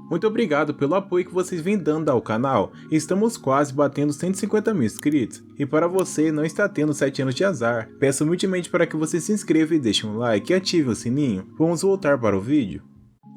Muito obrigado pelo apoio que vocês vêm dando ao canal. Estamos quase batendo 150 mil inscritos. E para você não está tendo 7 anos de azar, peço humildemente para que você se inscreva e deixe um like e ative o sininho. Vamos voltar para o vídeo.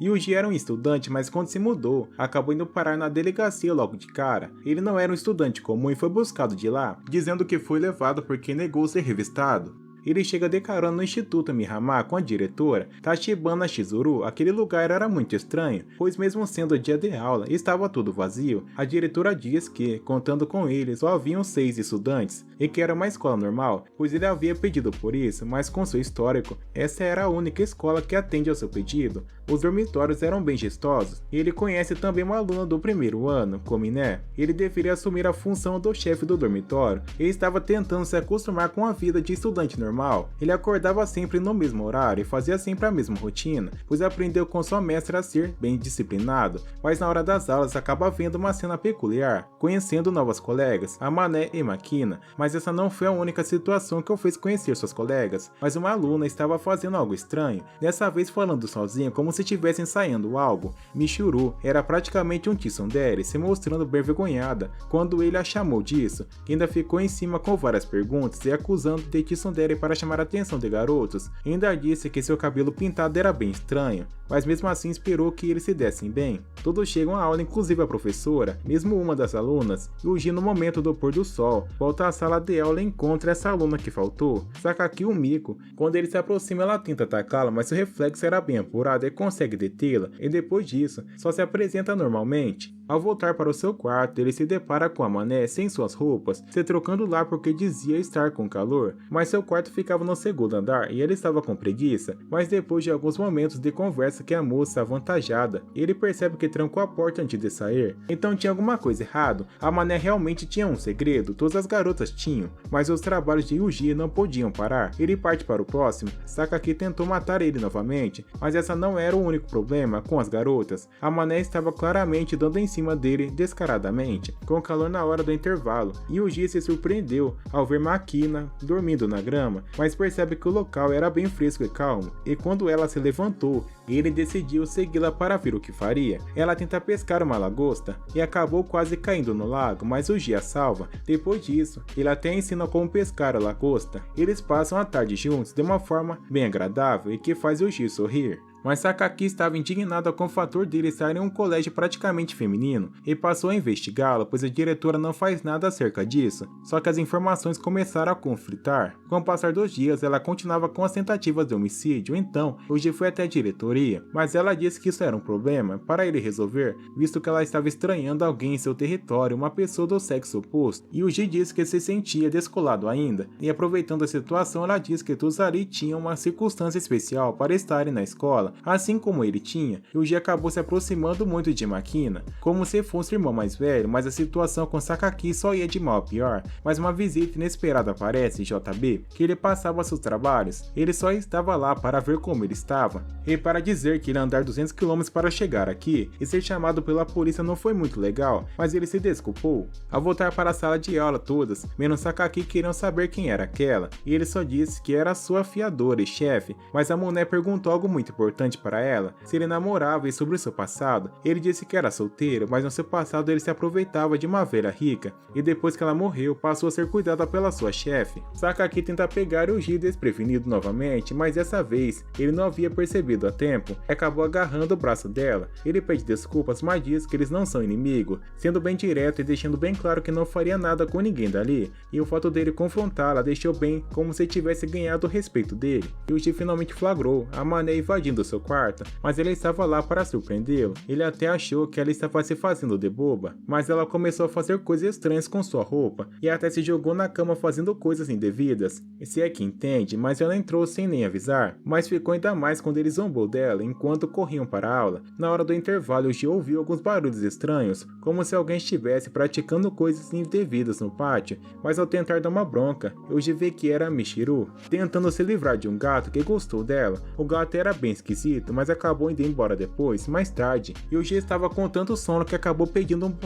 Yuji era um estudante, mas quando se mudou, acabou indo parar na delegacia logo de cara. Ele não era um estudante comum e foi buscado de lá, dizendo que foi levado porque negou ser revistado. Ele chega declarando no Instituto Mihama com a diretora, Tachibana Shizuru. Aquele lugar era muito estranho, pois mesmo sendo dia de aula, estava tudo vazio. A diretora diz que, contando com ele, só haviam 6 estudantes, e que era uma escola normal, pois ele havia pedido por isso, mas com seu histórico, essa era a única escola que atende ao seu pedido. Os dormitórios eram bem gestosos, e ele conhece também uma aluna do primeiro ano, Komine. Ele deveria assumir a função do chefe do dormitório, e estava tentando se acostumar com a vida de estudante normal. Ele acordava sempre no mesmo horário e fazia sempre a mesma rotina, pois aprendeu com sua mestra a ser bem disciplinado, mas na hora das aulas acaba vendo uma cena peculiar, conhecendo novas colegas, a Mané e Makina, mas essa não foi a única situação que o fez conhecer suas colegas, mas uma aluna estava fazendo algo estranho, dessa vez falando sozinha como se estivesse ensaiando algo. Michiru era praticamente um tsundere, se mostrando bem envergonhada quando ele a chamou disso, que ainda ficou em cima com várias perguntas e acusando de tsundere para chamar a atenção de garotos. Ainda disse que seu cabelo pintado era bem estranho, mas mesmo assim esperou que eles se dessem bem. Todos chegam à aula, inclusive a professora, mesmo uma das alunas. Yuji, no momento do pôr do sol, volta à sala de aula e encontra essa aluna que faltou, Sakaki Umiko. Quando ele se aproxima, ela tenta atacá-la, mas seu reflexo era bem apurado e consegue detê-la, e depois disso, só se apresenta normalmente. Ao voltar para o seu quarto, ele se depara com a Mané sem suas roupas, se trocando lá porque dizia estar com calor, mas seu quarto ficava no segundo andar e ele estava com preguiça. Mas depois de alguns momentos de conversa que a moça avantajada, ele percebe que trancou a porta antes de sair. Então tinha alguma coisa errado. A Mané realmente tinha um segredo, todas as garotas tinham, mas os trabalhos de Yuji não podiam parar. Ele parte para o próximo. Sakaki tentou matar ele novamente, mas essa não era o único problema com as garotas. A Mané estava claramente dando em cima dele descaradamente, com calor na hora do intervalo. Yuji se surpreendeu ao ver Makina dormindo na grama, mas percebe que o local era bem fresco e calmo, e quando ela se levantou, ele decidiu segui-la para ver o que faria. Ela tenta pescar uma lagosta e acabou quase caindo no lago, mas Yuji a salva. Depois disso, ele até ensina como pescar a lagosta. Eles passam a tarde juntos de uma forma bem agradável e que faz Yuji sorrir. Mas Sakaki estava indignada com o fator dele estar em um colégio praticamente feminino e passou a investigá-lo, pois a diretora não faz nada acerca disso, só que as informações começaram a conflitar. Com o passar dos dias, ela continuava com as tentativas de homicídio, então Yuji foi até a diretoria, mas ela disse que isso era um problema para ele resolver, visto que ela estava estranhando alguém em seu território, uma pessoa do sexo oposto. Yuji disse que se sentia descolado ainda, e aproveitando a situação, ela disse que todos ali tinham uma circunstância especial para estarem na escola, assim como ele tinha. Yuji acabou se aproximando muito de Makina, como se fosse o irmão mais velho, mas a situação com Sakaki só ia de mal a pior. Mas uma visita inesperada aparece em JB, que ele passava seus trabalhos. Ele só estava lá para ver como ele estava, e para dizer que ele andar 200 km para chegar aqui, e ser chamado pela polícia não foi muito legal, mas ele se desculpou. Ao voltar para a sala de aula, todas, menos Sakaki, queriam saber quem era aquela, e ele só disse que era sua fiadora e chefe, mas a mulher perguntou algo muito importante para ela, se ele namorava e sobre o seu passado. Ele disse que era solteiro, mas no seu passado ele se aproveitava de uma velha rica, e depois que ela morreu, passou a ser cuidada pela sua chefe. Sakaki tenta pegar Yuji desprevenido novamente, mas dessa vez ele não havia percebido a tempo e acabou agarrando o braço dela. Ele pede desculpas, mas diz que eles não são inimigos, sendo bem direto e deixando bem claro que não faria nada com ninguém dali, e o fato dele confrontá-la deixou bem como se tivesse ganhado o respeito dele. Yuji finalmente flagrou a Mané invadindo seu quarto, mas ele estava lá para surpreendê-lo. Ele até achou que ela estava se fazendo de boba, mas ela começou a fazer coisas estranhas com sua roupa, e até se jogou na cama fazendo coisas indevidas. Se é que entende, mas ela entrou sem nem avisar, mas ficou ainda mais quando ele zombou dela enquanto corriam para a aula. Na hora do intervalo, Yuji ouviu alguns barulhos estranhos, como se alguém estivesse praticando coisas indevidas no pátio, mas ao tentar dar uma bronca, Yuji vê que era Michiru, tentando se livrar de um gato que gostou dela. O gato era bem esquisito, mas acabou indo embora depois, mais tarde. Yuji estava com tanto sono que acabou pedindo um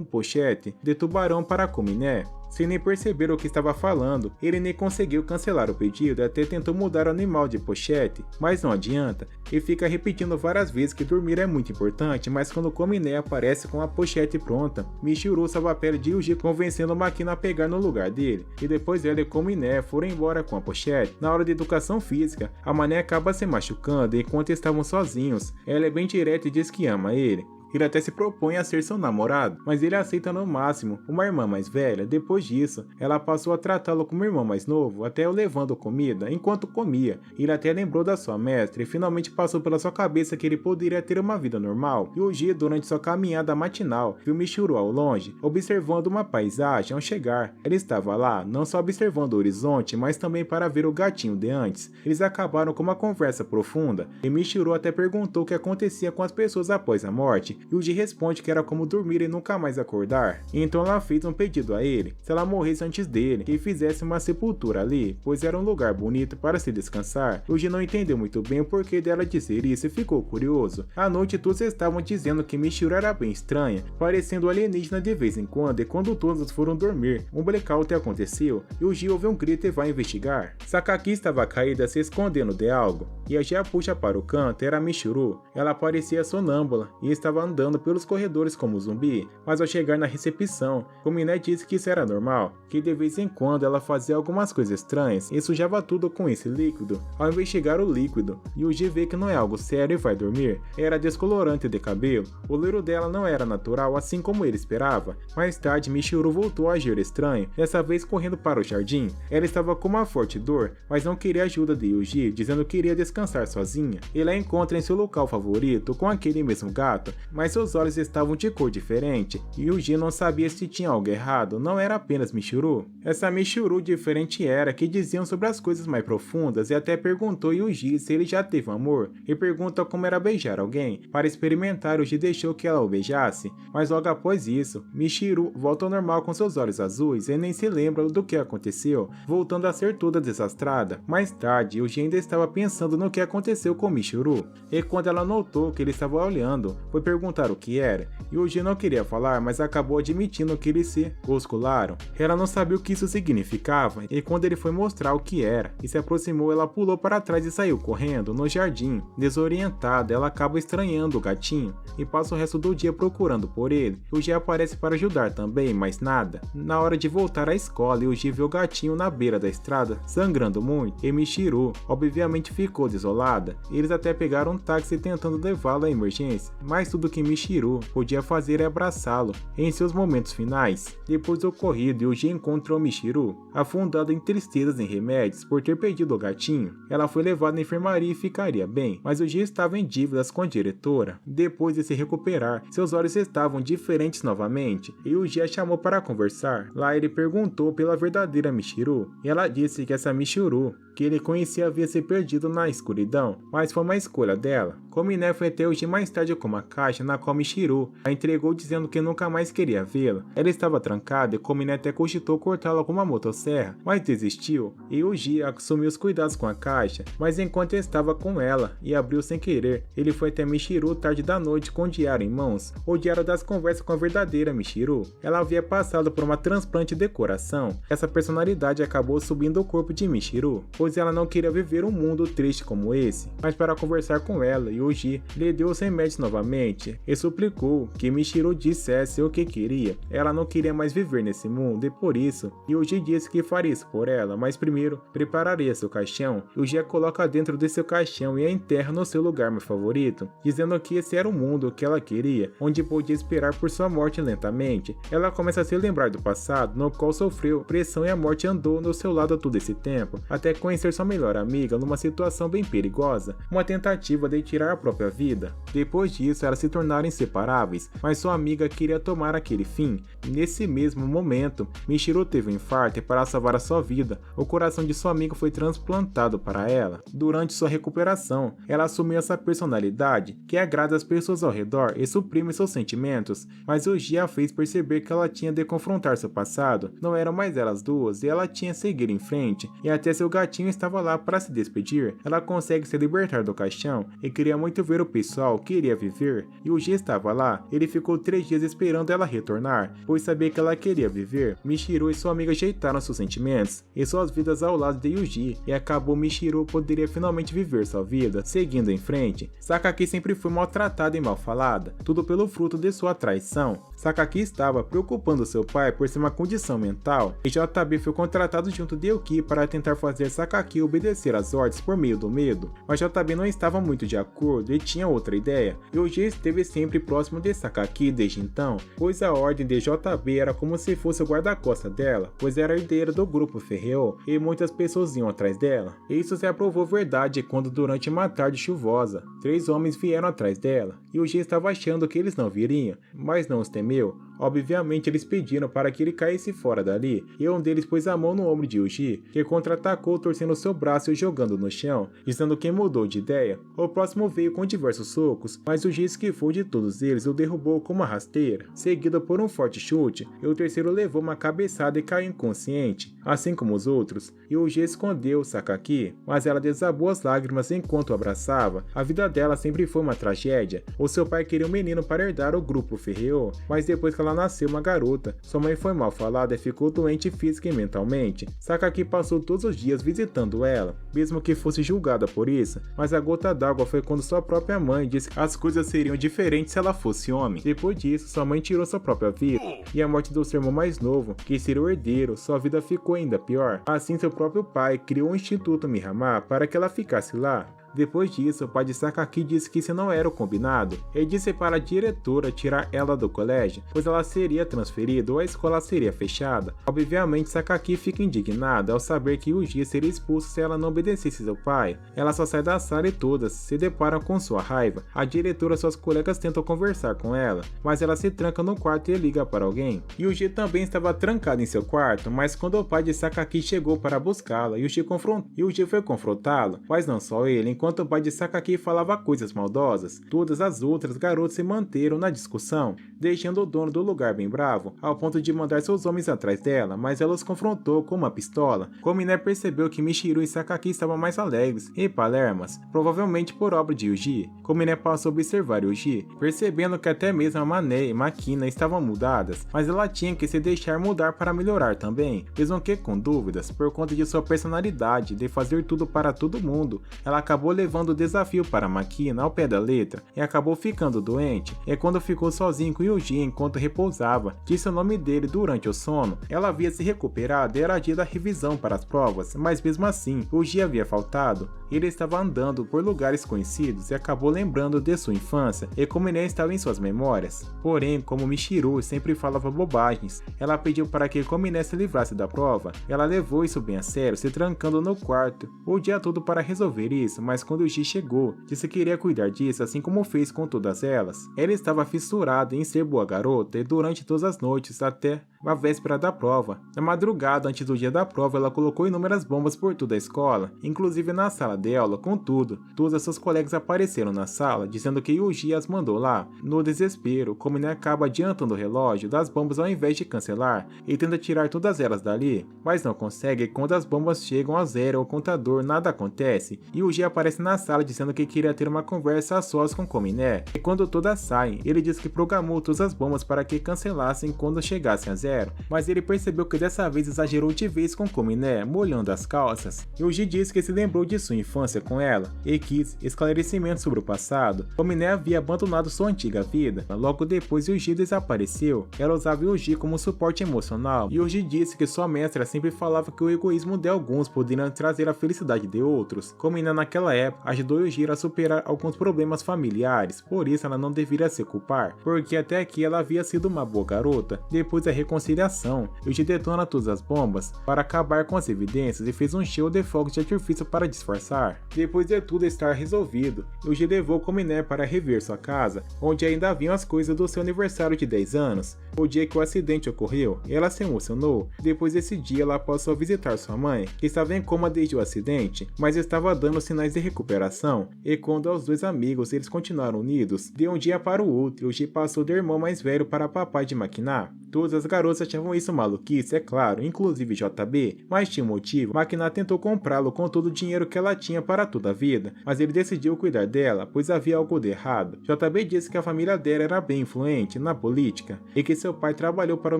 pochete de tubarão para Komine. sem nem perceber o que estava falando. Ele nem conseguiu cancelar o pedido, até tentou mudar o animal de pochete, mas não adianta, e fica repetindo várias vezes que dormir é muito importante, mas quando Kominé aparece com a pochete pronta, Michiru salva a pele de Yuji, convencendo Makino a pegar no lugar dele, e depois ela e Kominé foram embora com a pochete. Na hora de educação física, a mané acaba se machucando enquanto estavam sozinhos. Ela é bem direta e diz que ama ele. Ele até se propõe a ser seu namorado, mas ele aceita no máximo uma irmã mais velha. Depois disso, ela passou a tratá-lo como irmão mais novo, até o levando comida enquanto comia. Ele até lembrou da sua mestra e finalmente passou pela sua cabeça que ele poderia ter uma vida normal. Yuji, durante sua caminhada matinal, viu Michiru ao longe, observando uma paisagem. Ao chegar, ela estava lá, não só observando o horizonte, mas também para ver o gatinho de antes. Eles acabaram com uma conversa profunda, e Michiru até perguntou o que acontecia com as pessoas após a morte. Yuji responde que era como dormir e nunca mais acordar. Então ela fez um pedido a ele, se ela morresse antes dele, que fizesse uma sepultura ali, pois era um lugar bonito para se descansar. Yuji não entendeu muito bem o porquê dela dizer isso e ficou curioso. À noite todos estavam dizendo que Michiru era bem estranha, parecendo alienígena de vez em quando, e quando todos foram dormir, um blackout aconteceu. Yuji ouve um grito e vai investigar. Sakaki estava caída se escondendo de algo, e a Gia puxa para o canto. Era Michiru. Ela parecia sonâmbula e estava andando pelos corredores como zumbi, mas ao chegar na recepção, Kominé disse que isso era normal, que de vez em quando ela fazia algumas coisas estranhas e sujava tudo com esse líquido. Ao investigar o líquido, Yuji vê que não é algo sério e vai dormir. Era descolorante de cabelo. O loiro dela não era natural, assim como ele esperava. Mais tarde, Michiru voltou a agir estranho, dessa vez correndo para o jardim. Ela estava com uma forte dor, mas não queria ajuda de Yuji, dizendo que iria descansar sozinha. Ele a encontra em seu local favorito, com aquele mesmo gato, mas seus olhos estavam de cor diferente, e Yuji não sabia se tinha algo errado, não era apenas Michiru. Essa Michiru diferente era que diziam sobre as coisas mais profundas, e até perguntou Yuji se ele já teve amor, e pergunta como era beijar alguém. Para experimentar, Yuji deixou que ela o beijasse, mas logo após isso, Michiru volta ao normal com seus olhos azuis e nem se lembra do que aconteceu, voltando a ser toda desastrada. Mais tarde, Yuji ainda estava pensando no que aconteceu com Michiru, e quando ela notou que ele estava olhando, foi perguntar o que era. Yuji não queria falar, mas acabou admitindo que eles se oscularam. Ela não sabia o que isso significava, e quando ele foi mostrar o que era e se aproximou, ela pulou para trás e saiu correndo no jardim. Desorientada, ela acaba estranhando o gatinho e passa o resto do dia procurando por ele. Yuji aparece para ajudar também, mas nada. Na hora de voltar à escola, Yuji vê o gatinho na beira da estrada, sangrando muito, e Michiru obviamente ficou desolada. Eles até pegaram um táxi tentando levá-lo à emergência, mas tudo que Michiru podia fazer é abraçá-lo em seus momentos finais. Depois do ocorrido, Yuji encontrou Michiru afundada em tristezas e remédios por ter perdido o gatinho. Ela foi levada à enfermaria e ficaria bem, mas Yuji estava em dívidas com a diretora. Depois de se recuperar, seus olhos estavam diferentes novamente, e Yuji a chamou para conversar. Lá ele perguntou pela verdadeira Michiru, e ela disse que essa Michiru que ele conhecia havia se perdido na escuridão, mas foi uma escolha dela. Kominé foi até Yuji mais tarde com uma caixa na qual Michiru a entregou dizendo que nunca mais queria vê-la. Ela estava trancada e Kominé até cogitou cortá-la com uma motosserra, mas desistiu, e Yuji assumiu os cuidados com a caixa, mas enquanto estava com ela e abriu sem querer, ele foi até Michiru tarde da noite com o diário em mãos, o diário das conversas com a verdadeira Michiru. Ela havia passado por uma transplante de coração. Essa personalidade acabou subindo o corpo de Michiru, pois ela não queria viver um mundo triste como esse. Mas para conversar com ela, Yuji lhe deu os remédios novamente e suplicou que Michiru dissesse o que queria. Ela não queria mais viver nesse mundo e por isso, Yuji disse que faria isso por ela, mas primeiro prepararia seu caixão. Yuji a coloca dentro de seu caixão e a enterra no seu lugar mais favorito, dizendo que esse era o mundo que ela queria, onde podia esperar por sua morte lentamente. Ela começa a se lembrar do passado, no qual sofreu pressão e a morte andou no seu lado todo esse tempo, até conhecer sua melhor amiga numa situação bem perigosa, uma tentativa de tirar a própria vida. Depois disso, elas se tornaram inseparáveis, mas sua amiga queria tomar aquele fim. Nesse mesmo momento, Michiru teve um infarto e para salvar a sua vida, o coração de sua amiga foi transplantado para ela. Durante sua recuperação, ela assumiu essa personalidade que agrada as pessoas ao redor e suprime seus sentimentos, mas Yuji a fez perceber que ela tinha de confrontar seu passado. Não eram mais elas duas e ela tinha que seguir em frente, e até seu gatinho estava lá para se despedir. Ela consegue se libertar do caixão e queria muito ver o pessoal que iria viver. Yuji estava lá. Ele ficou 3 dias esperando ela retornar, pois sabia que ela queria viver. Michiru e sua amiga ajeitaram seus sentimentos e suas vidas ao lado de Yuji, e acabou Michiru poderia finalmente viver sua vida, seguindo em frente. Sakaki sempre foi maltratada e mal falada, tudo pelo fruto de sua traição. Sakaki estava preocupando seu pai por ser uma condição mental, e JB foi contratado junto de Yuki para tentar fazer Sakaki obedecer às ordens por meio do medo, mas JB não estava muito de acordo e tinha outra ideia. Yuji esteve sempre próximo de Sakaki desde então, pois a ordem de JB era como se fosse o guarda-costas dela, pois era herdeira do grupo Ferreo e muitas pessoas iam atrás dela. Isso se aprovou verdade quando, durante uma tarde chuvosa, 3 homens vieram atrás dela. Yuji estava achando que eles não viriam, mas não os temeu. Obviamente eles pediram para que ele caísse fora dali, e um deles pôs a mão no ombro de Yuji, que contra-atacou torcendo seu braço e jogando no chão, dizendo que mudou de ideia. O próximo veio com diversos socos, mas Yuji esquivou de todos eles e o derrubou com uma rasteira, seguido por um forte chute, e o terceiro levou uma cabeçada e caiu inconsciente, assim como os outros. Yuji escondeu Sakaki, mas ela desabou as lágrimas enquanto o abraçava. A vida dela sempre foi uma tragédia. O seu pai queria um menino para herdar o grupo Ferreo, mas depois que ela nasceu uma garota, sua mãe foi mal falada e ficou doente física e mentalmente. Sakaki passou todos os dias visitando ela, mesmo que fosse julgada por isso, mas a gota d'água foi quando sua própria mãe disse que as coisas seriam diferentes se ela fosse homem. Depois disso, sua mãe tirou sua própria vida, e a morte do seu irmão mais novo, que seria o herdeiro, sua vida ficou ainda pior. Assim, seu próprio pai criou o Instituto Mihama para que ela ficasse lá. Depois disso, o pai de Sakaki disse que isso não era o combinado. Ele disse para a diretora tirar ela do colégio, pois ela seria transferida ou a escola seria fechada. Obviamente, Sakaki fica indignada ao saber que Yuji seria expulso se ela não obedecesse seu pai. Ela só sai da sala e todas se deparam com sua raiva. A diretora e suas colegas tentam conversar com ela, mas ela se tranca no quarto e liga para alguém. Yuji também estava trancado em seu quarto, mas quando o pai de Sakaki chegou para buscá-la, Yuji foi confrontá-lo, mas não só ele. Enquanto o pai de Sakaki falava coisas maldosas, todas as outras garotas se manteram na discussão, deixando o dono do lugar bem bravo, ao ponto de mandar seus homens atrás dela, mas ela os confrontou com uma pistola. Kominé percebeu que Michiru e Sakaki estavam mais alegres e palermas, provavelmente por obra de Yuji. Kominé passou a observar Yuji, percebendo que até mesmo a Mané e Makina estavam mudadas, mas ela tinha que se deixar mudar para melhorar também, mesmo que com dúvidas, por conta de sua personalidade de fazer tudo para todo mundo. Ela acabou levando o desafio para Makina ao pé da letra e acabou ficando doente. É quando ficou sozinho com Yuji enquanto repousava, disse o nome dele durante o sono. Ela havia se recuperado e era dia da revisão para as provas, mas mesmo assim, Yuji havia faltado. Ele estava andando por lugares conhecidos e acabou lembrando de sua infância e como ele estava em suas memórias. Porém, como Michiru sempre falava bobagens, ela pediu para que Kominé se livrasse da prova. Ela levou isso bem a sério, se trancando no quarto o dia todo para resolver isso, mas quando Yuji chegou, disse que iria cuidar disso assim como fez com todas elas. Ela estava fissurada em ser boa garota e durante todas as noites até a véspera da prova. Na madrugada antes do dia da prova, ela colocou inúmeras bombas por toda a escola, inclusive na sala de aula. Contudo, todas as suas colegas apareceram na sala, dizendo que Yuji as mandou lá. No desespero, Kominé acaba adiantando o relógio das bombas ao invés de cancelar, e tenta tirar todas elas dali, mas não consegue. Quando as bombas chegam a zero ao contador, nada acontece. Yuji aparece na sala dizendo que queria ter uma conversa a sós com Kominé, e quando todas saem, ele diz que programou todas as bombas para que cancelassem quando chegassem a zero. Mas ele percebeu que dessa vez exagerou de vez com Kominé, molhando as calças. Yuji disse que se lembrou de sua infância com ela e quis esclarecimentos sobre o passado. Kominé havia abandonado sua antiga vida. Logo depois, Yuji desapareceu. Ela usava Yuji como suporte emocional. Yuji disse que sua mestra sempre falava que o egoísmo de alguns poderia trazer a felicidade de outros. Kominé naquela época ajudou Yuji a superar alguns problemas familiares, por isso ela não deveria se culpar, porque até aqui ela havia sido uma boa garota. Depois da reconciliação, Yuji detona todas as bombas para acabar com as evidências e fez um show de fogos de artifício para disfarçar. Depois de tudo estar resolvido, Yuji levou Kominé para rever sua casa, onde ainda haviam as coisas do seu aniversário de 10 anos. O dia que o acidente ocorreu, ela se emocionou. Depois desse dia, ela passou a visitar sua mãe, que estava em coma desde o acidente, mas estava dando sinais de recuperação. E quando aos dois amigos eles continuaram unidos, de um dia para o outro, Yuji passou do irmão mais velho para papai de Makina. Todas as garotas achavam isso maluquice, é claro, inclusive JB, mas tinha um motivo. Makina tentou comprá-lo com todo o dinheiro que ela tinha para toda a vida, mas ele decidiu cuidar dela, pois havia algo de errado. JB disse que a família dela era bem influente na política e que seu pai trabalhou para o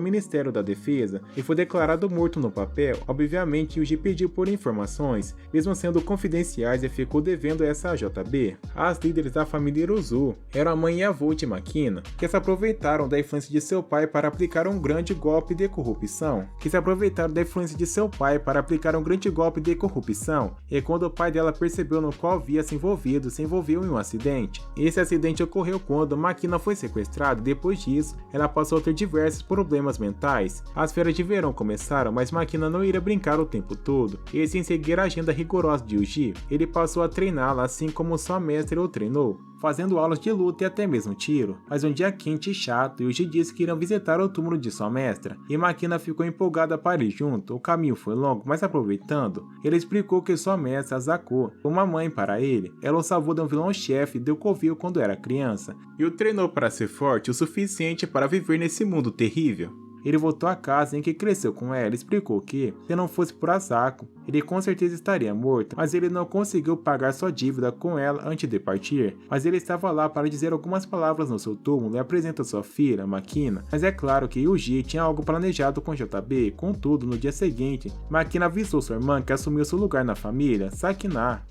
Ministério da Defesa e foi declarado morto no papel. Obviamente, Yuji pediu por informações, mesmo sendo confidenciais, e ficou devendo essa a JB. As líderes da família Iruzu eram a mãe e a avó de Makina, que se aproveitaram da influência de seu pai para aplicar um grande golpe de corrupção. E quando o pai dela percebeu no qual havia se envolveu em um acidente. Esse acidente ocorreu quando Makina foi sequestrada e depois disso, ela passou a ter diversos problemas mentais. As férias de verão começaram, mas Makina não iria brincar o tempo todo, e sem seguir a agenda rigorosa de Yuji, ele passou a treiná-la assim como sua mestra o treinou, fazendo aulas de luta e até mesmo tiro. Mas um dia quente e chato, Yuji disse que iriam visitar o túmulo de sua mestra, e Makina ficou empolgada para ir junto. O caminho foi longo, mas aproveitando, ele explicou que sua mestra, Zako, foi uma mãe para ele. Ela o salvou de um vilão-chefe de Covil quando era criança, e o treinou para ser forte o suficiente para viver nesse mundo terrível. Ele voltou à casa em que cresceu com ela e explicou que, se não fosse por Asako, ele com certeza estaria morto, mas ele não conseguiu pagar sua dívida com ela antes de partir. Mas ele estava lá para dizer algumas palavras no seu túmulo e apresenta sua filha, Makina. Mas é claro que Yuji tinha algo planejado com JB, contudo, no dia seguinte, Makina avisou sua irmã que assumiu seu lugar na família,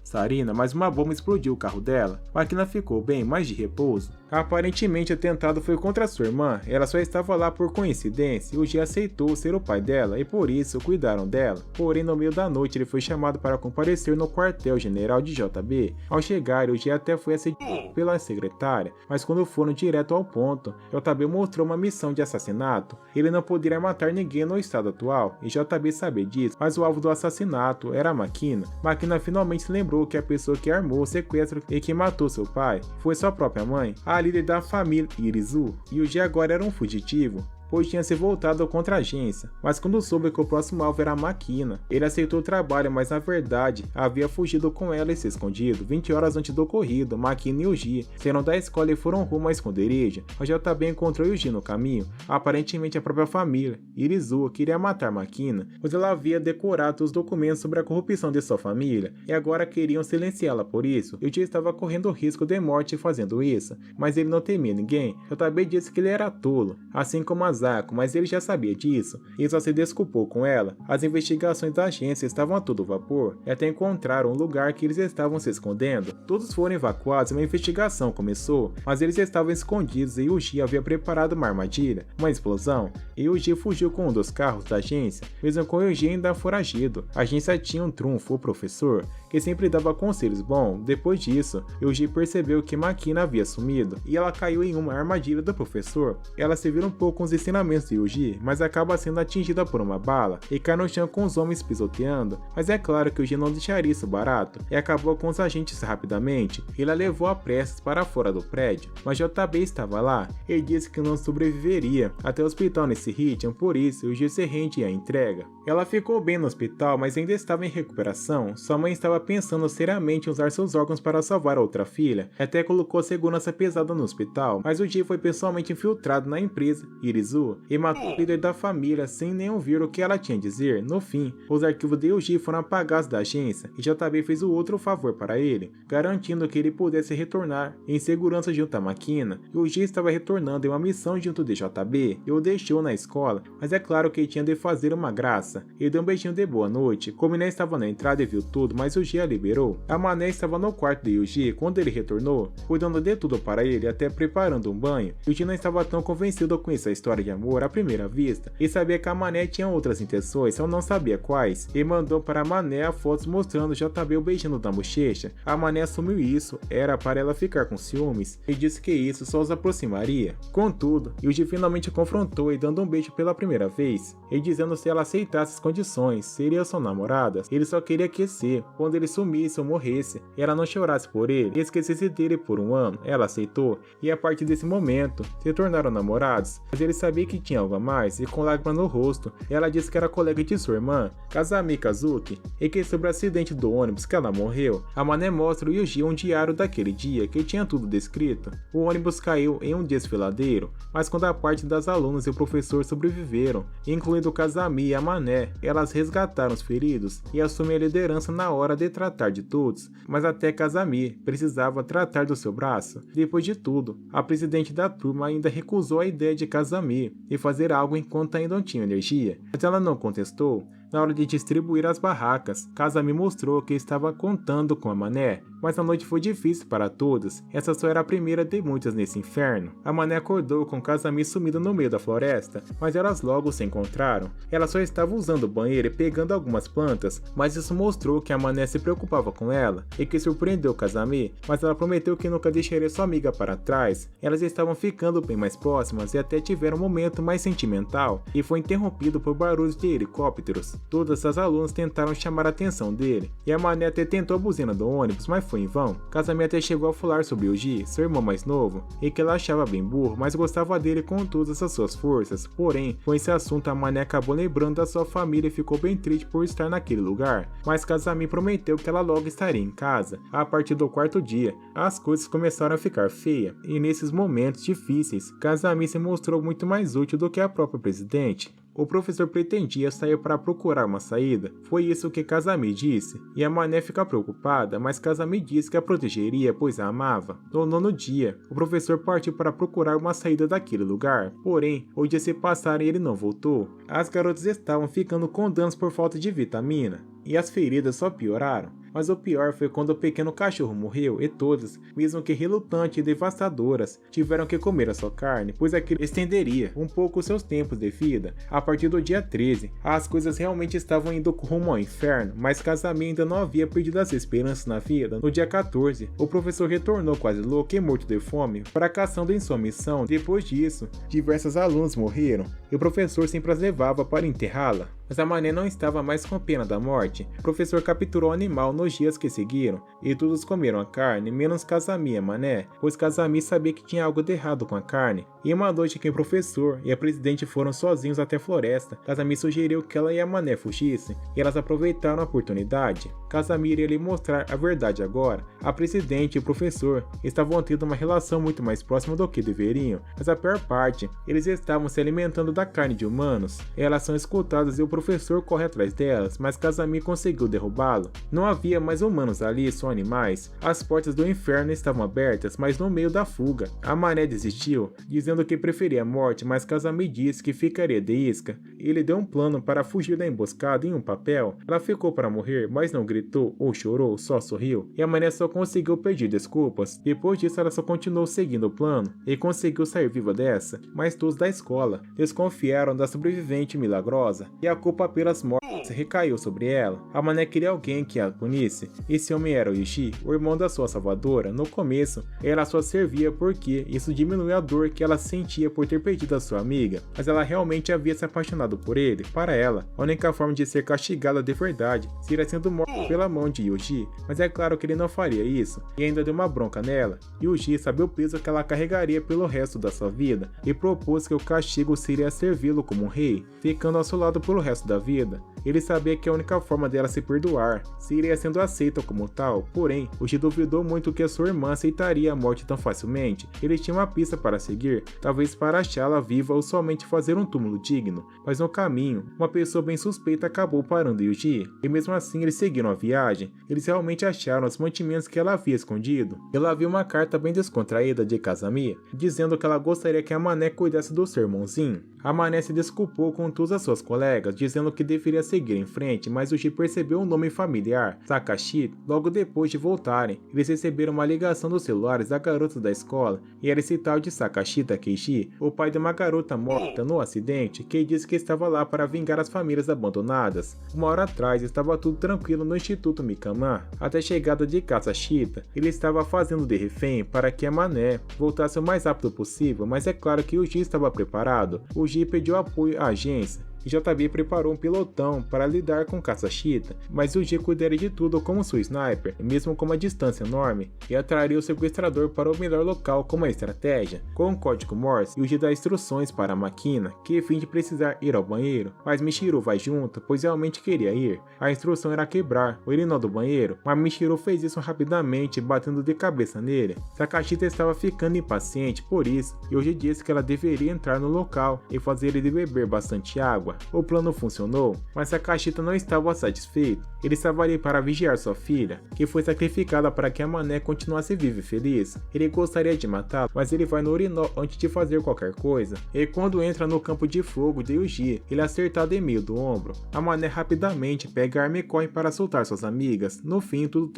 Sarina, mas uma bomba explodiu o carro dela. Makina ficou bem, mas de repouso. Aparentemente o atentado foi contra sua irmã, ela só estava lá por coincidência. Yuji aceitou ser o pai dela e por isso cuidaram dela. Porém, no meio da noite ele foi chamado para comparecer no quartel-general de JB. Ao chegar, Yuji até foi assediado pela secretária, mas quando foram direto ao ponto, JB mostrou uma missão de assassinato. Ele não poderia matar ninguém no estado atual, e JB sabia disso, mas o alvo do assassinato era Makina. Makina finalmente se lembrou que a pessoa que armou o sequestro e que matou seu pai foi sua própria mãe, a líder da família Irizu. Yuji agora era um fugitivo, pois tinha se voltado contra a agência, mas quando soube que o próximo alvo era a Makina, ele aceitou o trabalho, mas na verdade havia fugido com ela e se escondido. 20 horas antes do ocorrido, Makina e Yuji saíram da escola e foram rumo à esconderijo. O JB encontrou Yuji no caminho. Aparentemente a própria família Irizu queria matar Makina, pois ela havia decorado os documentos sobre a corrupção de sua família, e agora queriam silenciá-la por isso. Yuji estava correndo o risco de morte fazendo isso, mas ele não temia ninguém. JB disse que ele era tolo, assim como Asako, mas ele já sabia disso, e só se desculpou com ela. As investigações da agência estavam a todo vapor, e até encontraram um lugar que eles estavam se escondendo. Todos foram evacuados e uma investigação começou, mas eles estavam escondidos e Yuji havia preparado uma armadilha, uma explosão, e Yuji fugiu com um dos carros da agência, mesmo com Yuji ainda foragido. A agência tinha um trunfo, o professor, que sempre dava conselhos bons. Depois disso, Yuji percebeu que Makina havia sumido, e ela caiu em uma armadilha do professor. Ela se vira um pouco com os ensinamentos de Yuji, mas acaba sendo atingida por uma bala, e cai no chão com os homens pisoteando. Mas é claro que Yuji não deixaria isso barato, e acabou com os agentes rapidamente. Ele a levou a pressas para fora do prédio, mas JB estava lá. Ele disse que não sobreviveria até o hospital nesse ritmo, por isso Yuji se rende à entrega. Ela ficou bem no hospital, mas ainda estava em recuperação. Sua mãe estava pensando seriamente em usar seus órgãos para salvar a outra filha, até colocou segurança pesada no hospital, mas Yuji foi pessoalmente infiltrado na empresa Irizu e matou o líder da família sem nem ouvir o que ela tinha a dizer. No fim, os arquivos de Yuji foram apagados da agência e JB fez o outro favor para ele, garantindo que ele pudesse retornar em segurança junto a Makina. Yuji estava retornando em uma missão junto de JB e o deixou na escola, mas é claro que ele tinha de fazer uma graça. Ele deu um beijinho de boa noite. Kominé estava na entrada e viu tudo, mas Yuji a liberou. A Mané estava no quarto de Yuji quando ele retornou, cuidando de tudo para ele, até preparando um banho. Yuji não estava tão convencido com essa história de amor à primeira vista, e sabia que a Mané tinha outras intenções, só não sabia quais, e mandou para a Mané fotos mostrando JB o beijando na bochecha. A Mané assumiu isso, era para ela ficar com ciúmes, e disse que isso só os aproximaria. Contudo, Yuji finalmente confrontou e dando um beijo pela primeira vez, e dizendo se ela aceitasse as condições, seria sua namorada. Ele só queria aquecer, quando ele sumisse ou morresse, e ela não chorasse por ele e esquecesse dele por um ano. Ela aceitou, e a partir desse momento, se tornaram namorados, mas ele sabia sabia que tinha algo a mais e com lágrimas no rosto, ela disse que era colega de sua irmã, Kazami Kazuki, e que sobre o acidente do ônibus que ela morreu, a Mané mostra o Yuji um diário daquele dia que tinha tudo descrito. O ônibus caiu em um desfiladeiro, mas quando a parte das alunas e o professor sobreviveram, incluindo Kazami e a Mané, elas resgataram os feridos e assumem a liderança na hora de tratar de todos, mas até Kazami precisava tratar do seu braço. Depois de tudo, a presidente da turma ainda recusou a ideia de Kazami e fazer algo enquanto ainda não tinha energia, mas ela não contestou. Na hora de distribuir as barracas, Kazami mostrou que estava contando com a Mané, mas a noite foi difícil para todos, essa só era a primeira de muitas nesse inferno. A Mané acordou com Kazami sumido no meio da floresta, mas elas logo se encontraram. Ela só estava usando o banheiro e pegando algumas plantas, mas isso mostrou que a Mané se preocupava com ela e que surpreendeu Kazami, mas ela prometeu que nunca deixaria sua amiga para trás. Elas estavam ficando bem mais próximas e até tiveram um momento mais sentimental, e foi interrompido por barulhos de helicópteros. Todas as alunas tentaram chamar a atenção dele, e a Mané até tentou a buzina do ônibus, mas foi em vão. Kazami até chegou a falar sobre Yuji, seu irmão mais novo, e que ela achava bem burro, mas gostava dele com todas as suas forças. Porém, com esse assunto a Mané acabou lembrando da sua família e ficou bem triste por estar naquele lugar, mas Kazami prometeu que ela logo estaria em casa. A partir do quarto dia, as coisas começaram a ficar feias, e nesses momentos difíceis, Kazami se mostrou muito mais útil do que a própria presidente. O professor pretendia sair para procurar uma saída, foi isso que Kazami disse, e a Mané fica preocupada, mas Kazami disse que a protegeria pois a amava. No nono dia, o professor partiu para procurar uma saída daquele lugar, porém, o dia se passaram e ele não voltou. As garotas estavam ficando com danos por falta de vitamina, e as feridas só pioraram. Mas o pior foi quando o pequeno cachorro morreu e todas, mesmo que relutantes e devastadoras, tiveram que comer a sua carne, pois aquilo estenderia um pouco seus tempos de vida. A partir do dia 13, as coisas realmente estavam indo rumo ao inferno, mas Kazami ainda não havia perdido as esperanças na vida. No dia 14, o professor retornou quase louco e morto de fome, fracassando em sua missão. Depois disso, diversos alunos morreram, e o professor sempre as levava para enterrá-la. Mas a Mané não estava mais com pena da morte. O professor capturou o animal nos dias que seguiram, e todos comeram a carne, menos Kazami e a Mané, pois Kazami sabia que tinha algo de errado com a carne. E uma noite que o professor e a presidente foram sozinhos até a floresta, Kazami sugeriu que ela e a Mané fugissem, e elas aproveitaram a oportunidade. Kazami iria lhe mostrar a verdade agora. A presidente e o professor estavam tendo uma relação muito mais próxima do que deveriam, mas a pior parte, eles estavam se alimentando da carne de humanos. Elas são escutadas e o professor corre atrás delas, mas Kazami conseguiu derrubá-lo. Não havia mais humanos ali, só animais. As portas do inferno estavam abertas, mas no meio da fuga, a Mané desistiu, dizendo que preferia a morte, mas Kazami disse que ficaria de isca. Ele deu um plano para fugir da emboscada em um papel. Ela ficou para morrer, mas não gritou ou chorou, só sorriu, e a Mané só conseguiu pedir desculpas. Depois disso, ela só continuou seguindo o plano e conseguiu sair viva dessa, mas todos da escola desconfiaram da sobrevivente milagrosa, e a culpa pelas mortes recaiu sobre ela. A Mané queria alguém que a punisse. Esse homem era o Yuji, o irmão da sua salvadora. No começo, ela só servia porque isso diminuiu a dor que ela sentia por ter perdido a sua amiga, mas ela realmente havia se apaixonado por ele. Para ela, a única forma de ser castigada de verdade seria sendo morta pela mão de Yuji, mas é claro que ele não faria isso, e ainda deu uma bronca nela. Yuji sabia o peso que ela carregaria pelo resto da sua vida, e propôs que o castigo seria servi-lo como um rei, ficando ao seu lado pelo resto da vida. Ele sabia que a única forma dela se perdoar seria sendo aceita como tal, porém, Yuji duvidou muito que a sua irmã aceitaria a morte tão facilmente. Ele tinha uma pista para seguir, talvez para achá-la viva ou somente fazer um túmulo digno, mas no caminho, uma pessoa bem suspeita acabou parando Yuji, e mesmo assim eles seguiram a viagem. Eles realmente acharam os mantimentos que ela havia escondido. Ela viu uma carta bem descontraída de Kazami, dizendo que ela gostaria que a Mané cuidasse do seu irmãozinho. A Mané se desculpou com todas as suas colegas, dizendo que deveria seguir em frente, mas Yuji percebeu um nome familiar, Sakashi. Logo depois de voltarem, eles receberam uma ligação dos celulares da garota da escola, e era esse tal de Sakashi Takeshi, o pai de uma garota morta no acidente, que disse que estava lá para vingar as famílias abandonadas. Uma hora atrás estava tudo tranquilo no Instituto Mikama, até a chegada de Kasashita. Ele estava fazendo de refém para que a Mané voltasse o mais rápido possível, mas é claro que Yuji estava preparado. Yuji pediu apoio à agência e JB preparou um pelotão para lidar com Kasashita, mas Yuji cuidaria de tudo como seu sniper, mesmo com uma distância enorme, e atraria o sequestrador para o melhor local com uma estratégia. Com o código Morse, Yuji dá instruções para a máquina, que finge precisar ir ao banheiro, mas Michiru vai junto, pois realmente queria ir. A instrução era quebrar o urinol do banheiro, mas Michiru fez isso rapidamente, batendo de cabeça nele. Sakashita estava ficando impaciente por isso, e Yuji disse que ela deveria entrar no local e fazer ele beber bastante água. O plano funcionou, mas Sakashita não estava satisfeito. Ele estava ali para vigiar sua filha, que foi sacrificada para que a mané continuasse viva e feliz. Ele gostaria de matá-la, mas ele vai no urinol antes de fazer qualquer coisa. E quando entra no campo de fogo de Yuji, ele é acertado em meio do ombro. A mané rapidamente pega a arma e corre para soltar suas amigas. No fim tudo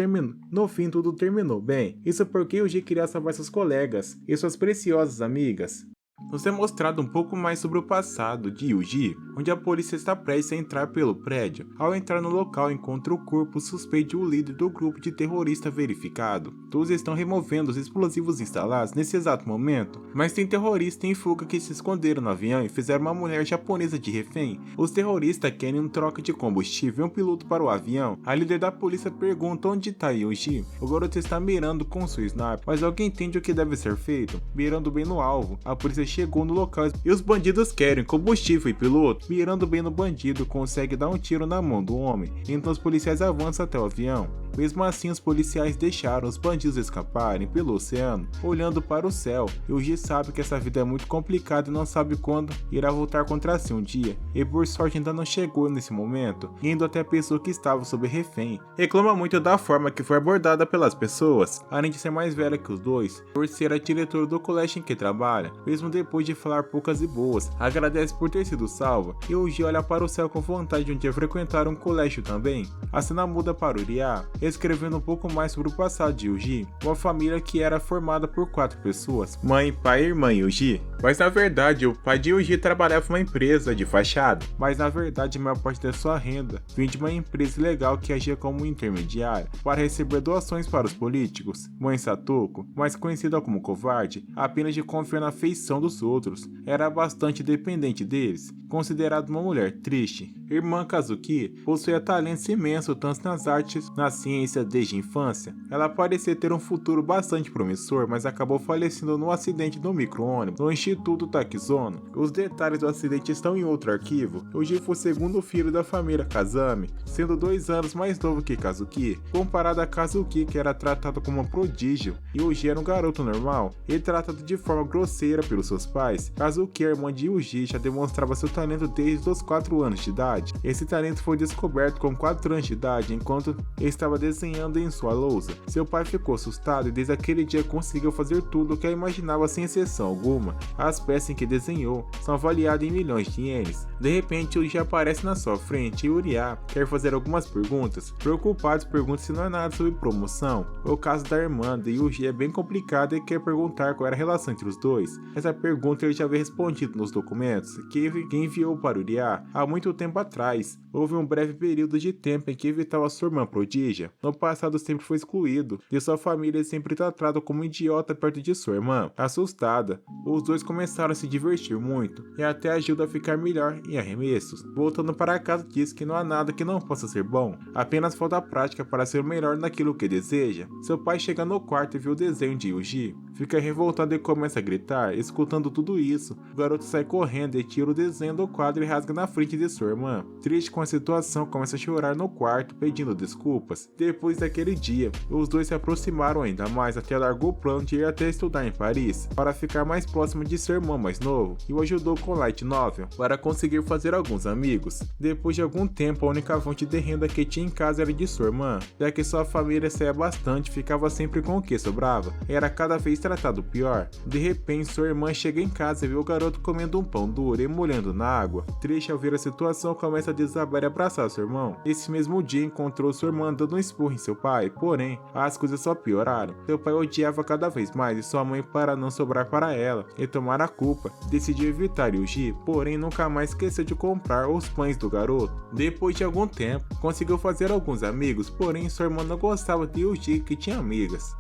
terminou bem. Isso porque Yuji queria salvar seus colegas e suas preciosas amigas. Nos é mostrado um pouco mais sobre o passado de Yuji, onde a polícia está prestes a entrar pelo prédio. Ao entrar no local, encontra o corpo suspeito de um líder do grupo de terrorista verificado. Todos estão removendo os explosivos instalados nesse exato momento, mas tem terroristas em fuga que se esconderam no avião e fizeram uma mulher japonesa de refém. Os terroristas querem uma troca de combustível e um piloto para o avião. A líder da polícia pergunta onde está Yuji. O garoto está mirando com seu sniper, mas alguém entende o que deve ser feito. Mirando bem no alvo, a polícia chegou no local e os bandidos querem combustível e piloto. Mirando bem no bandido, consegue dar um tiro na mão do homem, então os policiais avançam até o avião. Mesmo assim, os policiais deixaram os bandidos escaparem pelo oceano, olhando para o céu. Yuji sabe que essa vida é muito complicada e não sabe quando irá voltar contra si um dia, e por sorte ainda não chegou nesse momento, indo até a pessoa que estava sob refém. Reclama muito da forma que foi abordada pelas pessoas, além de ser mais velha que os dois, por ser a diretora do colégio em que trabalha. Mesmo depois de falar poucas e boas, agradece por ter sido salva, e Yuji olha para o céu com vontade de um dia frequentar um colégio também. A cena muda para Uriah, escrevendo um pouco mais sobre o passado de Yuji, uma família que era formada por 4 pessoas, mãe, pai e irmã Yuji. Mas na verdade, o pai de Yuji trabalhava em uma empresa de fachada, mas na verdade a maior parte da sua renda vinha de uma empresa ilegal que agia como intermediária para receber doações para os políticos. Mãe Satoko, mais conhecida como covarde, apenas de confiar na afeição dos outros, era bastante dependente deles, considerada uma mulher triste. Irmã Kazuki possuía talentos imensos tanto nas artes, na ciência desde a infância. Ela parecia ter um futuro bastante promissor, mas acabou falecendo num acidente no micro-ônibus no Instituto Takizono. Os detalhes do acidente estão em outro arquivo. Yuji foi o segundo filho da família Kazami, sendo 2 anos mais novo que Kazuki. Comparado a Kazuki, que era tratado como um prodígio, Yuji era um garoto normal e tratado de forma grosseira pelos seus pais. Kazuki, a irmã de Yuji, já demonstrava seu talento desde os 4 anos de idade. Esse talento foi descoberto com 4 anos de idade, enquanto estava desenhando em sua lousa. Seu pai ficou assustado e desde aquele dia conseguiu fazer tudo o que imaginava sem exceção alguma. As peças em que desenhou são avaliadas em milhões de ienes. De repente, Yuji aparece na sua frente e Uriah quer fazer algumas perguntas. Preocupado, pergunta se não é nada sobre promoção. O caso da irmã de Yuji é bem complicado e quer perguntar qual era a relação entre os dois. Essa pergunta ele já havia respondido nos documentos que enviou para Uriah há muito tempo atrás. Houve um breve período de tempo em que evitava sua irmã prodígia. No passado sempre foi excluído de sua família e sempre tratado como um idiota perto de sua irmã. Assustada, os dois começaram a se divertir muito e até ajuda a ficar melhor em arremessos. Voltando para casa, diz que não há nada que não possa ser bom, apenas falta prática para ser o melhor naquilo que deseja. Seu pai chega no quarto e vê o desenho de Yuji. Fica revoltado e começa a gritar. Escutando tudo isso, o garoto sai correndo e tira o desenho do quadro e rasga na frente de sua irmã. Triste com a situação, começa a chorar no quarto pedindo desculpas. Depois daquele dia, os dois se aproximaram ainda mais até largou o plano de ir até estudar em Paris para ficar mais próximo de seu irmão mais novo e o ajudou com Light Novel para conseguir fazer alguns amigos. Depois de algum tempo, a única fonte de renda que tinha em casa era de sua irmã, já que sua família saía bastante e ficava sempre com o que sobrava. Era cada vez tratado pior. De repente, sua irmã chega em casa e vê o garoto comendo um pão duro e molhando na água. Triste ao ver a situação, começa a desabar e abraçar seu irmão. Nesse mesmo dia, encontrou sua irmã dando um esporro em seu pai, porém, as coisas só pioraram. Seu pai odiava cada vez mais e sua mãe, para não sobrar para ela e tomar a culpa, decidiu evitar Yuji, porém nunca mais esqueceu de comprar os pães do garoto. Depois de algum tempo, conseguiu fazer alguns amigos, porém sua irmã não gostava de Yuji que tinha amigas.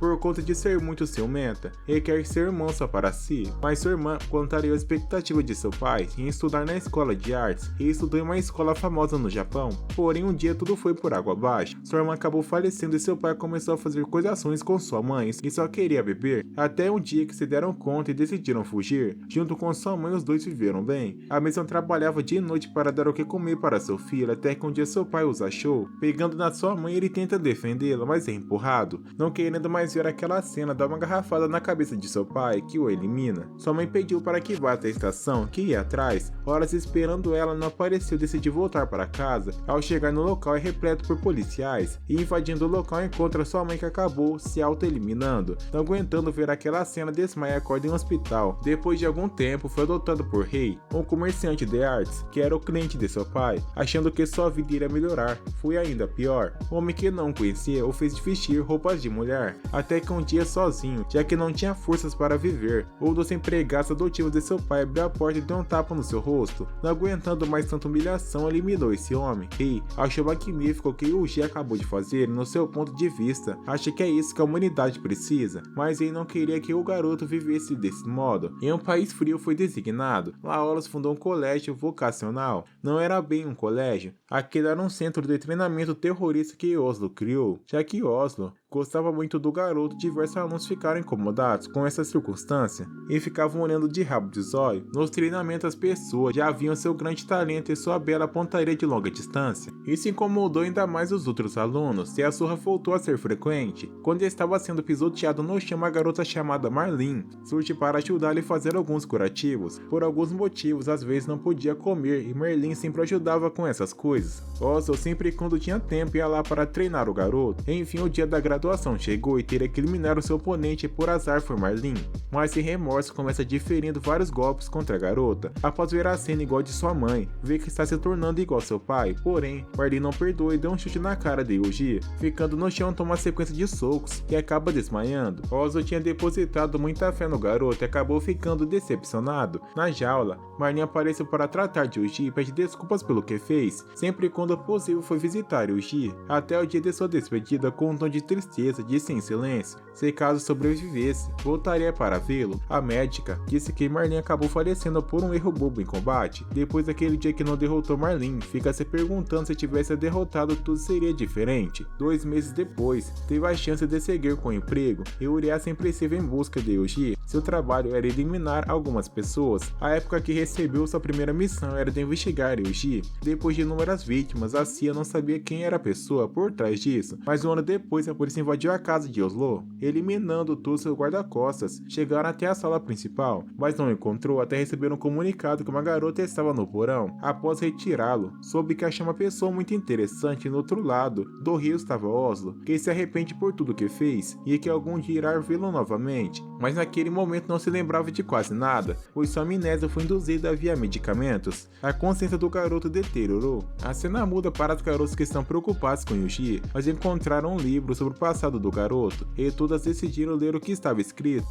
por conta de ser muito ciumenta e quer ser irmão só para si, mas sua irmã contrariou a expectativa de seu pai em estudar na escola de artes e estudou em uma escola famosa no Japão. Porém, um dia tudo foi por água abaixo. Sua irmã acabou falecendo e seu pai começou a fazer coisas com sua mãe e só queria beber, até um dia que se deram conta e decidiram fugir. Junto com sua mãe, os dois viveram bem. A mesma trabalhava de noite para dar o que comer para seu filho, até que um dia seu pai os achou. Pegando na sua mãe, ele tenta defendê-la, mas é empurrado. Não querendo mais ver aquela cena, dá uma garrafada na cabeça de seu pai, que o elimina. Sua mãe pediu para que vá até a estação, que ia atrás. Horas esperando ela, não apareceu, decidiu voltar para casa. Ao chegar no local, é repleto por policiais, e invadindo o local encontra sua mãe, que acabou se auto-eliminando. Não aguentando ver aquela cena, desmaia e acorda em um hospital. Depois de algum tempo, foi adotado por Rei, um comerciante de artes, que era o cliente de seu pai, achando que sua vida iria melhorar. Foi ainda pior. O homem que não conhecia o fez vestir roupas de mulher, até que um dia sozinho, já que não tinha forças para viver, um dos empregados adotivos de seu pai abriu a porta e deu um tapa no seu rosto. Não aguentando mais tanta humilhação, eliminou esse homem. Rei achou magnífico o que Yuji acabou de fazer. No seu ponto de vista, acha que é isso que a humanidade precisa, mas ele não queria que o garoto vivesse desse modo. Em um país frio foi designado. Laolas fundou um colégio vocacional. Não era bem um colégio, aquele era um centro de treinamento terrorista que Oslo criou, já que Oslo gostava muito do garoto. Diversos alunos ficaram incomodados com essa circunstância e ficavam olhando de rabo de zóio. Nos treinamentos as pessoas já viam seu grande talento e sua bela pontaria de longa distância. Isso incomodou ainda mais os outros alunos e a surra voltou a ser frequente. Quando estava sendo pisoteado no chão, uma garota chamada Marlene surge para ajudá-lo e fazer alguns curativos. Por alguns motivos, às vezes não podia comer e Marlene sempre ajudava com essas coisas. Oslo sempre quando tinha tempo ia lá para treinar o garoto. Enfim, o dia da graduação chegou e teria que eliminar o seu oponente, e por azar foi Marlene. Mas sem remorso começa diferindo vários golpes contra a garota. Após ver a cena igual de sua mãe, vê que está se tornando igual seu pai. Porém, Marlene não perdoa e deu um chute na cara de Yuji. Ficando no chão, toma uma sequência de socos e acaba desmaiando. Oslo tinha depositado muita fé no garoto e acabou ficando decepcionado. Na jaula, Marlene apareceu para tratar de Yuji e pede desculpas pelo que fez. Sempre quando possível foi visitar Yuji, até o dia de sua despedida. Com um tom de tristeza, disse em silêncio se caso sobrevivesse, voltaria para vê-lo. A médica disse que Marlene acabou falecendo por um erro bobo em combate. Depois daquele dia que não derrotou Marlene, fica se perguntando se tivesse derrotado tudo seria diferente. 2 meses depois, teve a chance de seguir com o emprego e Uriah sempre esteve em busca de Yuji. Seu trabalho era eliminar algumas pessoas. A época que recebeu sua primeira missão era de investigar Yuji. Depois de inúmeras vítimas, a CIA não sabia quem era a pessoa por trás disso, mas um ano depois a polícia invadiu a casa de Oslo, eliminando todos seus guarda-costas. Chegaram até a sala principal, mas não encontrou até receber um comunicado que uma garota estava no porão. Após retirá-lo, soube que achou uma pessoa muito interessante no outro lado do rio estava Oslo, que se arrepende por tudo que fez e que algum dia irá vê-lo novamente, mas naquele momento não se lembrava de quase nada, pois sua amnésia foi induzida via medicamentos. A consciência do garoto deteriorou. A cena muda para os garotos que estão preocupados com Yuji, mas encontraram um livro sobre o passado do garoto e todas decidiram ler o que estava escrito.